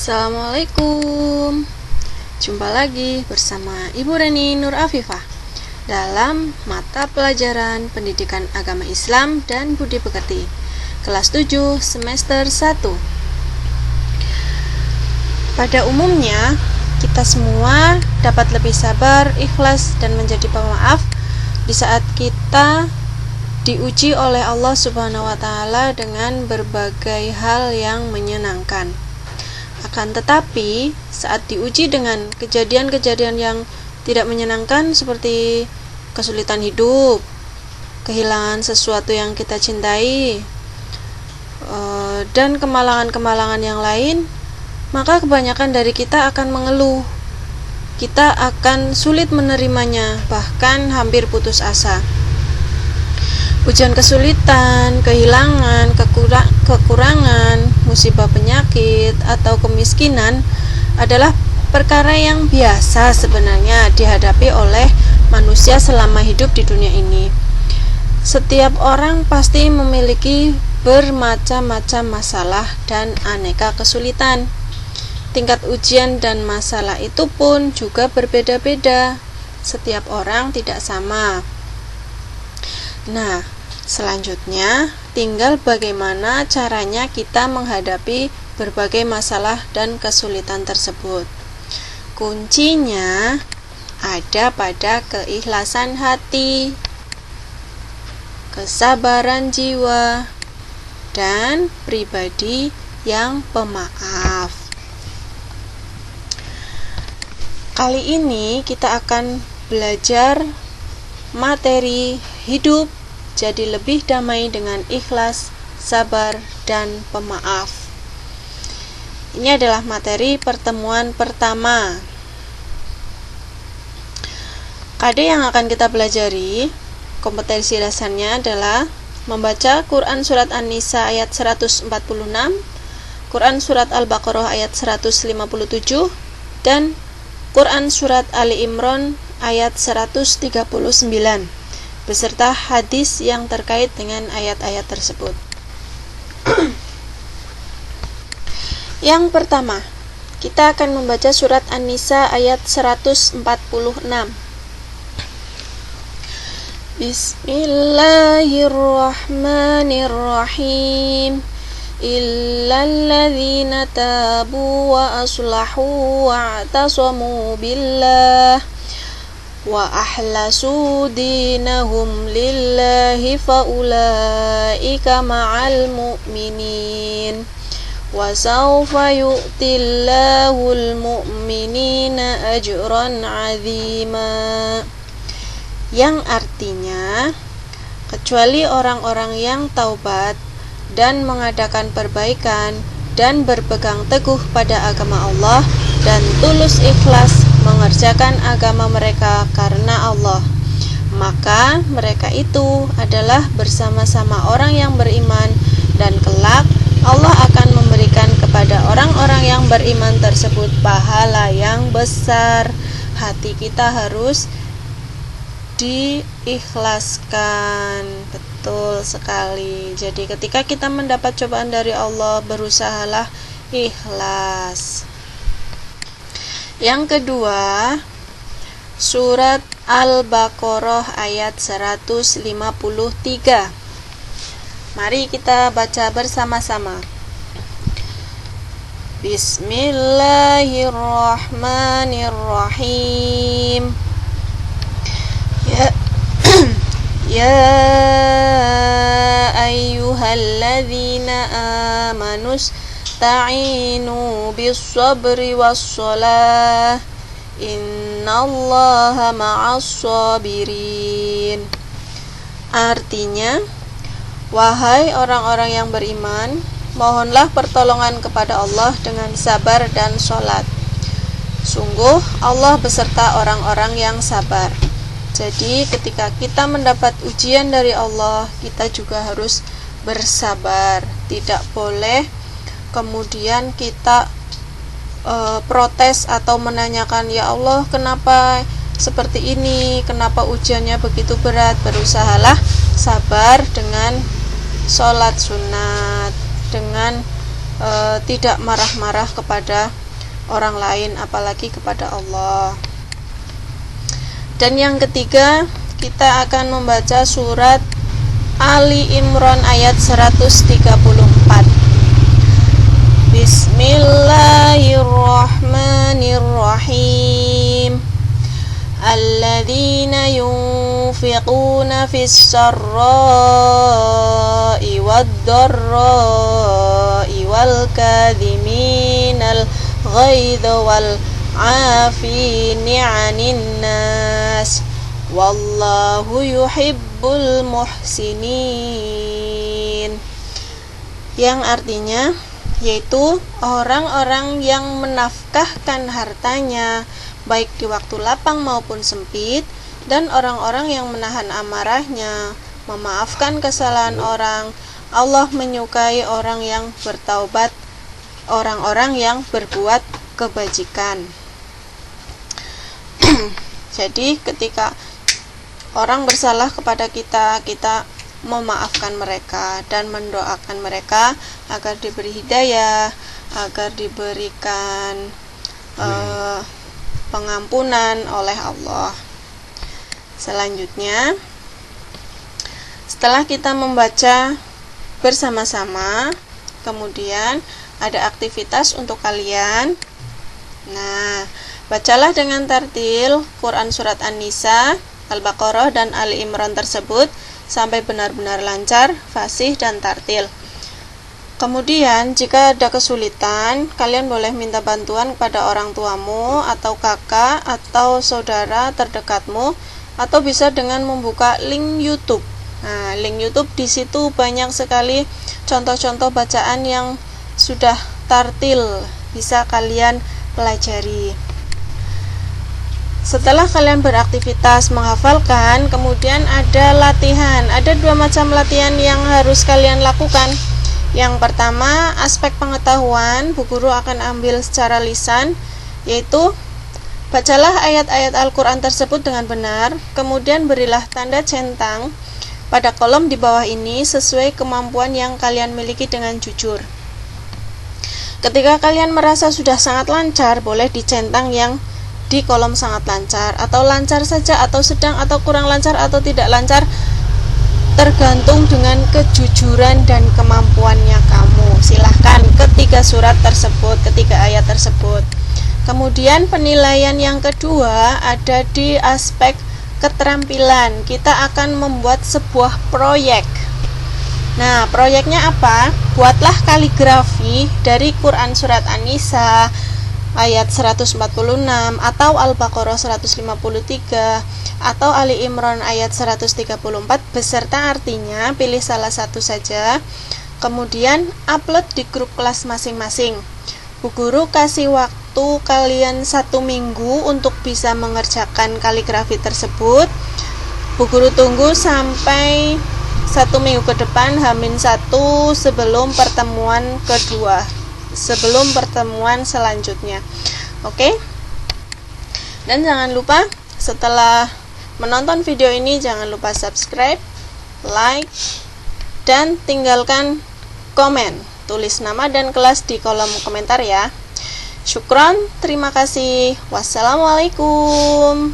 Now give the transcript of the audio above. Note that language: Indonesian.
Assalamualaikum. Jumpa lagi bersama Ibu Reni Nur Afifah dalam mata pelajaran Pendidikan Agama Islam dan Budi Pekerti kelas 7 semester 1. Pada umumnya, kita semua dapat lebih sabar, ikhlas, dan menjadi pemaaf di saat kita diuji oleh Allah Subhanahu wa Ta'ala dengan berbagai hal yang menyenangkan. Akan tetapi, saat diuji dengan kejadian-kejadian yang tidak menyenangkan seperti kesulitan hidup, kehilangan sesuatu yang kita cintai, dan kemalangan-kemalangan yang lain, maka kebanyakan dari kita akan mengeluh. Kita akan sulit menerimanya, bahkan hampir putus asa. Ujian kesulitan, kehilangan, kekurangan, musibah penyakit, atau kemiskinan adalah perkara yang biasa sebenarnya dihadapi oleh manusia selama hidup di dunia ini. Setiap orang pasti memiliki bermacam-macam masalah dan aneka kesulitan. Tingkat ujian dan masalah itu pun juga berbeda-beda. Setiap orang tidak sama. Nah, selanjutnya tinggal bagaimana caranya kita menghadapi berbagai masalah dan kesulitan tersebut. Kuncinya ada pada keikhlasan hati, kesabaran jiwa, dan pribadi yang pemaaf. Kali ini kita akan belajar materi hidup jadi lebih damai dengan ikhlas, sabar, dan pemaaf. Ini adalah materi pertemuan pertama. KD yang akan kita pelajari, kompetensi dasarnya adalah membaca Quran Surat An-Nisa ayat 146, Quran Surat Al-Baqarah ayat 157, dan Quran Surat Ali Imran ayat 139, beserta hadis yang terkait dengan ayat-ayat tersebut. Yang pertama, kita akan membaca surat An-Nisa ayat 146. Bismillahirrahmanirrahim. Illalladzina tabu wa aslahu wa'tasamu billah wa ahlasu dinahum lillahi faulaika ma'al mu'minin wa sawfa yu'tillahul mu'minina ajran 'azima, yang artinya kecuali orang-orang yang taubat dan mengadakan perbaikan dan berpegang teguh pada agama Allah dan tulus ikhlas mengerjakan agama mereka karena Allah, maka mereka itu adalah bersama-sama orang yang beriman, dan kelak Allah akan memberikan kepada orang-orang yang beriman tersebut pahala yang besar. Hati kita harus diikhlaskan. Betul sekali. Jadi ketika kita mendapat cobaan dari Allah, berusahalah ikhlas. Yang kedua, surat Al-Baqarah ayat 153. Mari kita baca bersama-sama. Bismillahirrahmanirrahim. Ya ayyuhalladzina amanu ta'inu bis-sabri was-shalah innallaha ma'as-sabirin. Artinya, wahai orang-orang yang beriman, mohonlah pertolongan kepada Allah dengan sabar dan sholat. Sungguh Allah beserta orang-orang yang sabar. Jadi ketika kita mendapat ujian dari Allah, kita juga harus bersabar. Tidak boleh kemudian kita protes atau menanyakan, ya Allah kenapa seperti ini, kenapa ujiannya begitu berat. Berusahalah sabar dengan sholat sunat, dengan tidak marah-marah kepada orang lain, apalagi kepada Allah. Dan yang ketiga, kita akan membaca surat Ali Imran ayat 134. Bismillahirrahmanirrahim. Alladzina yunfiquna fis sarra'i wad-dharra'i wal kadhiminal ghaidha wal 'afina 'anil nas wallahu yuhibbul muhsinin. Yang artinya yaitu orang-orang yang menafkahkan hartanya baik di waktu lapang maupun sempit, dan orang-orang yang menahan amarahnya, memaafkan kesalahan orang. Allah menyukai orang yang bertaubat, orang-orang yang berbuat kebajikan. Jadi ketika orang bersalah kepada kita, kita memaafkan mereka dan mendoakan mereka agar diberi hidayah, agar diberikan pengampunan oleh Allah. Selanjutnya, setelah kita membaca bersama-sama, kemudian ada aktivitas untuk kalian. Nah, bacalah dengan tartil Quran Surat An-Nisa, Al-Baqarah, dan Ali Imran tersebut sampai benar-benar lancar, fasih, dan tartil. Kemudian, jika ada kesulitan, kalian boleh minta bantuan kepada orang tuamu, atau kakak, atau saudara terdekatmu, atau bisa dengan membuka link YouTube. Nah, link YouTube di situ banyak sekali contoh-contoh bacaan yang sudah tartil, bisa kalian pelajari. Setelah kalian beraktivitas menghafalkan, kemudian ada latihan. Ada 2 macam latihan yang harus kalian lakukan. Yang pertama, aspek pengetahuan, Bu Guru akan ambil secara lisan, yaitu bacalah ayat-ayat Al-Quran tersebut dengan benar, kemudian berilah tanda centang pada kolom di bawah ini sesuai kemampuan yang kalian miliki dengan jujur. Ketika kalian merasa sudah sangat lancar, boleh dicentang yang di kolom sangat lancar, atau lancar saja, atau sedang, atau kurang lancar, atau tidak lancar, tergantung dengan kejujuran dan kemampuannya kamu. Silahkan ketiga surat tersebut, ketiga ayat tersebut. Kemudian penilaian yang kedua ada di aspek keterampilan. Kita akan membuat sebuah proyek. Nah, proyeknya apa? Buatlah kaligrafi dari Quran Surat An-Nisa ayat 146, atau Al-Baqarah 153, atau Ali Imran ayat 134 beserta artinya. Pilih salah satu saja, kemudian upload di grup kelas masing-masing. Bu Guru kasih waktu kalian 1 minggu untuk bisa mengerjakan kaligrafi tersebut. Bu Guru tunggu sampai 1 minggu ke depan, H-1 sebelum pertemuan kedua, sebelum pertemuan selanjutnya. Oke? Dan jangan lupa setelah menonton video ini, jangan lupa subscribe, like, dan tinggalkan komen. Tulis nama dan kelas di kolom komentar ya. Syukron, terima kasih. Wassalamualaikum.